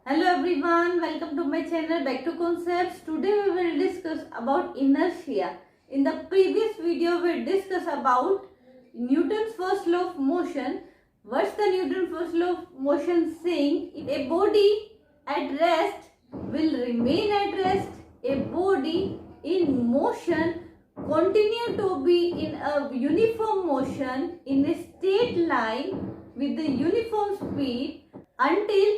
Hello everyone, welcome to my channel Back to Concepts. Today we will discuss about inertia. In the previous video we discussed about Newton's first law of motion. What's the Newton's first law of motion saying? If a body at rest will remain at rest, a body in motion continue to be in a uniform motion in a straight line with the uniform speed until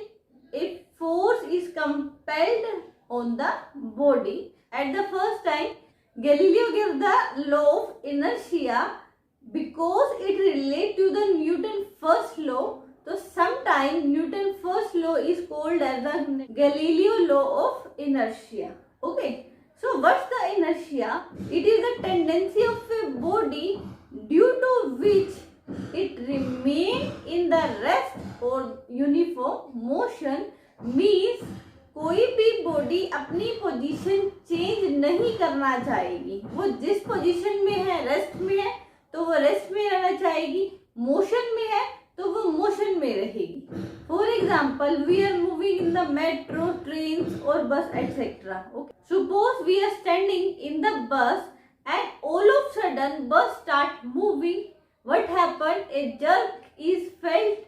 a force is compelled on the body. At the first time, Galileo gave the law of inertia because it relates to the Newton first law. So sometimes Newton first law is called as the Galileo law of inertia. Okay. So what's the inertia? It is the tendency of a body due to which it remain in the rest और uniform motion means कोई भी body अपनी position change नहीं करना चाहेगी. वो जिस position में है रेस्ट में है तो वो रेस्ट में रहना चाहेगी, मोशन में है तो वो मोशन में रहेगी. For example we are moving in the metro, train और bus etcetera. Suppose we are standing in the bus and all of sudden bus start moving. What happened? A jerk is felt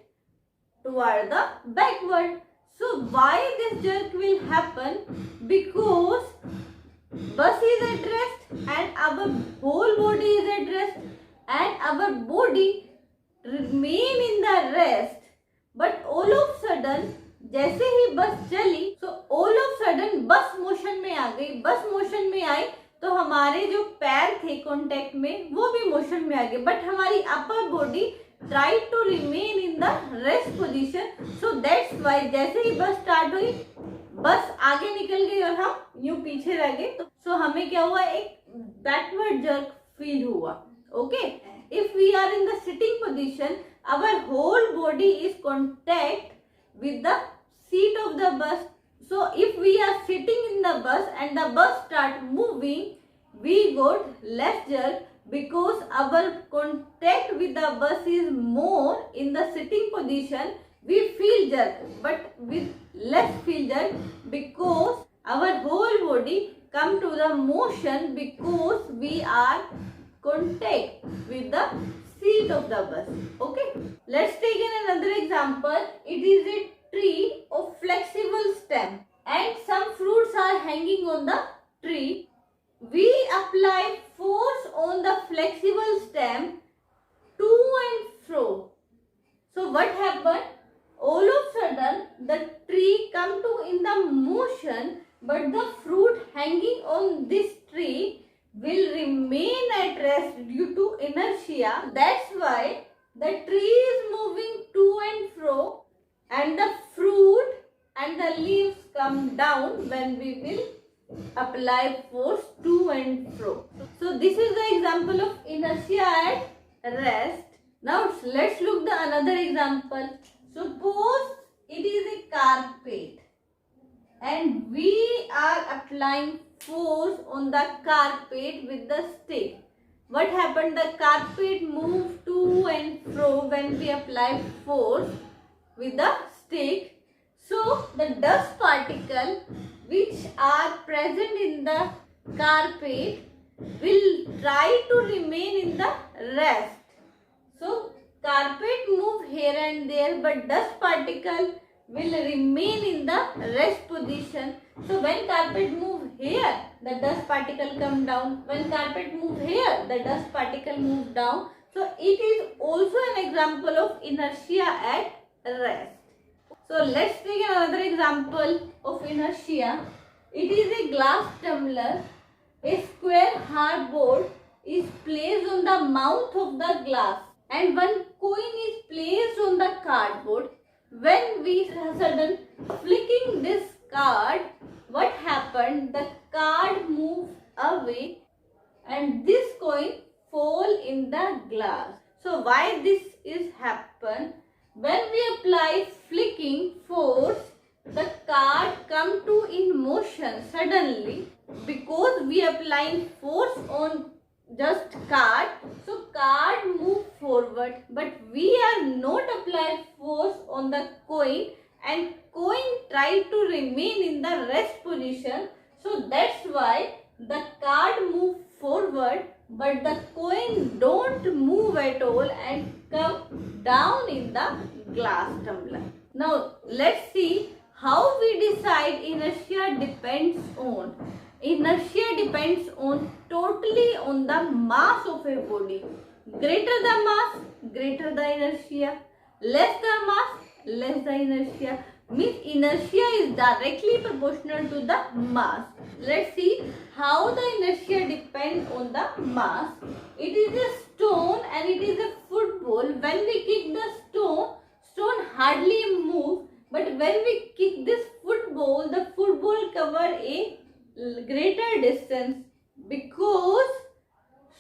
toward the backward. So why this jerk will happen? Because bus is at rest and our whole body is at rest and our body remain in the rest. But all of sudden जैसे ही बस चली so all of sudden बस motion में आ गई. बस motion में आई तो हमारे जो पैर थे कांटेक्ट में वो भी मोशन में आ गए, बट हमारी upper body try to remain in the rest position. So that's why जैसे ही बस स्टार्ट हुई बस आगे निकल गई और हम यूं पीछे रह गए. तो सो हमें क्या हुआ, एक बैकवर्ड जर्क फील हुआ. Okay, if we are in the sitting position our whole body is contact with the seat of the bus. So if we are sitting in the bus and the bus start moving, we got less jerk because our contact with the bus is more in the sitting position. We feel jerk, but with less feel jerk because our whole body come to the motion because we are contact with the seat of the bus. Okay, let's take another example. It is a tree of flexible stem and some fruits are hanging on the tree. We apply force on the flexible stem to and fro. So what happened? All of sudden the tree come to in the motion, but the fruit hanging on this tree will remain at rest due to inertia. That's why the tree is moving to and fro and the fruit and the leaves come down when we will apply force to and fro. So this is the example of inertia at rest. Now let's look the another example. Suppose it is a carpet and we are applying force on the carpet with the stick. What happened? The carpet moved to and fro when we apply force with the stick. So the dust particle which are present in the carpet will try to remain in the rest. So carpet move here and there, but dust particle will remain in the rest position. So when carpet move here, the dust particle come down. When carpet move here, the dust particle move down. So it is also an example of inertia at rest. So let's take another example of inertia. It is a glass tumbler. A square hard board is placed on the mouth of the glass and one coin is placed on the cardboard. When we sudden flicking this card, what happened? The card moves away and this coin fall in the glass. So why this is happen? When we apply flicking force, the card come to in motion suddenly because we applying force on just card. So card move forward, but we are not apply force on the coin and coin try to remain in the rest position. So that's why the card move forward but the coin don't move at all and come down in the glass tumbler. Now let's see how we decide inertia depends on. Inertia depends on totally on the mass of a body. Greater the mass, greater the inertia. Less the mass, less the inertia. Means inertia is directly proportional to the mass. Let's see how the inertia depends on the mass. It is a stone and it is a football. When we kick the stone hardly moves. But when we kick this football, the football cover a greater distance because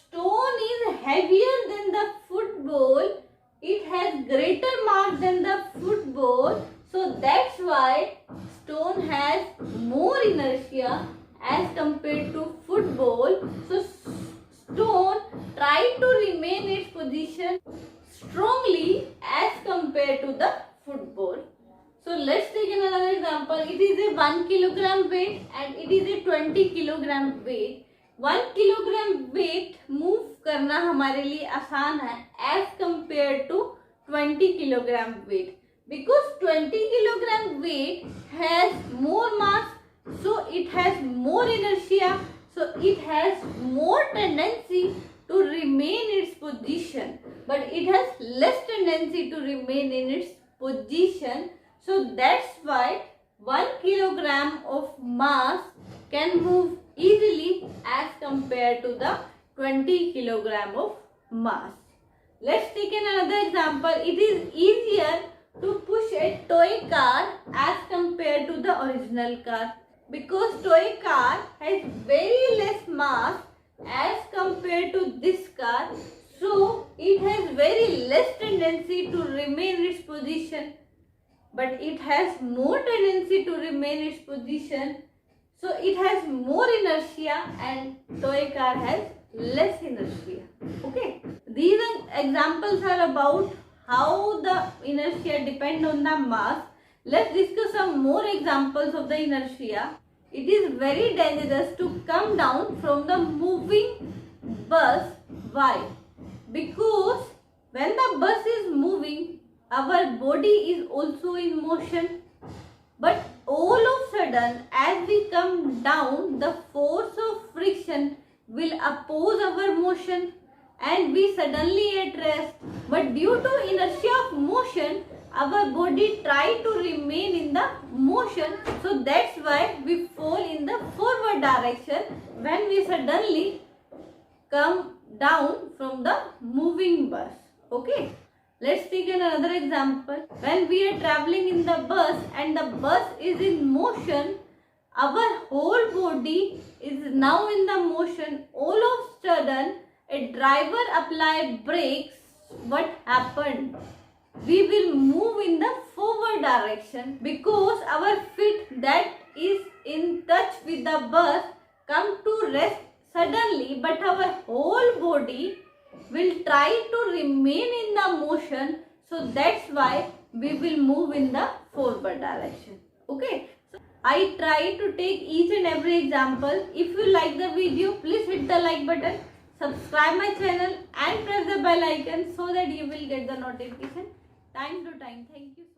stone is heavier than the football. It has greater mass than the football. So that's why stone has more inertia as compared to football. So stone try to remain its position strongly as compared to the football. So let's take another example. It is a 1 kilogram weight and it is a 20 kilogram weight. 1 kilogram weight move करना हमारे लिए आसान है as compared to 20 kilogram weight. Because 20 kilogram weight has more mass, so it has more inertia, so it has more tendency to remain in its position. But it has less tendency to remain in its position. So that's why 1 kilogram of mass can move easily as compared to the 20 kilogram of mass. Let's take another example. It is easier to push a toy car as compared to the original car because toy car has very less mass as compared to this car. So it has very less tendency to remain in its position. But it has more tendency to remain in its position. So it has more inertia and toy car has less inertia. Okay. These examples are about how the inertia depend on the mass. Let's discuss some more examples of the inertia. It is very dangerous to come down from the moving bus. Why? Because when the bus is moving, our body is also in motion. But all of a sudden, as we come down, the force of friction will oppose our motion and we suddenly at rest. But due to inertia of motion, our body try to remain in the motion. So that's why we fall in the forward direction when we suddenly come down from the moving bus. Okay. Let's take another example. When we are traveling in the bus and the bus is in motion, our whole body is now in the motion. All of a sudden, a driver apply brakes. What happened? We will move in the forward direction because our feet that is in touch with the bus come to rest suddenly, but our whole body will try to remain in the motion. So that's why we will move in the forward direction. Okay. So I try to take each and every example. If you like the video, please hit the like button, subscribe my channel and press the bell icon so that you will get the notification time to time. Thank you.